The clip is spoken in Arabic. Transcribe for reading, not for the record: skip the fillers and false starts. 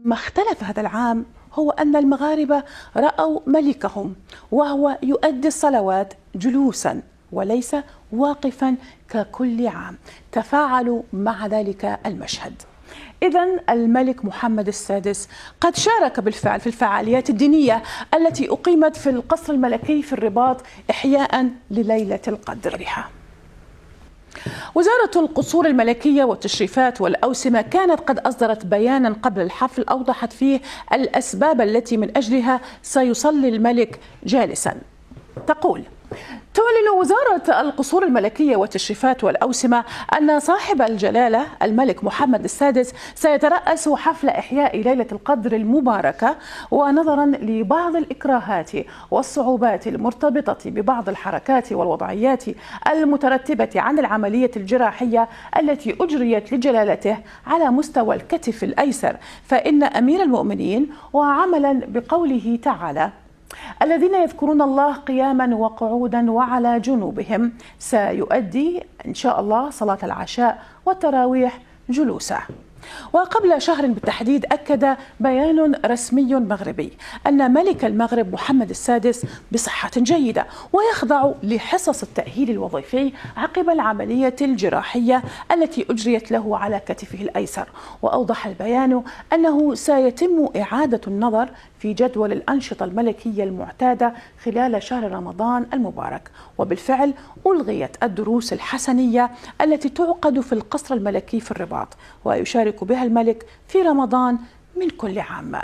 ما اختلف هذا العام هو أن المغاربة رأوا ملكهم وهو يؤدي الصلوات جلوسا وليس واقفا ككل عام، تفاعلوا مع ذلك المشهد. إذن الملك محمد السادس قد شارك بالفعل في الفعاليات الدينية التي أقيمت في القصر الملكي في الرباط إحياء لليلة القدر. وزارة القصور الملكية والتشريفات والأوسمة كانت قد أصدرت بيانا قبل الحفل أوضحت فيه الأسباب التي من أجلها سيصلي الملك جالسا. تقول: تعلن وزارة القصور الملكية والتشريفات والأوسمة أن صاحب الجلالة الملك محمد السادس سيترأس حفل إحياء ليلة القدر المباركة، ونظرا لبعض الإكراهات والصعوبات المرتبطة ببعض الحركات والوضعيات المترتبة عن العملية الجراحية التي أجريت لجلالته على مستوى الكتف الأيسر، فإن أمير المؤمنين وعملا بقوله تعالى: الذين يذكرون الله قياما وقعودا وعلى جنوبهم سيؤدي إن شاء الله صلاة العشاء والتراويح جلوسا. وقبل شهر بالتحديد أكد بيان رسمي مغربي أن ملك المغرب محمد السادس بصحة جيدة ويخضع لحصص التأهيل الوظيفي عقب العملية الجراحية التي أجريت له على كتفه الأيسر. وأوضح البيان أنه سيتم إعادة النظر في جدول الأنشطة الملكية المعتادة خلال شهر رمضان المبارك، وبالفعل ألغيت الدروس الحسنية التي تعقد في القصر الملكي في الرباط ويشارك بها الملك في رمضان من كل عام.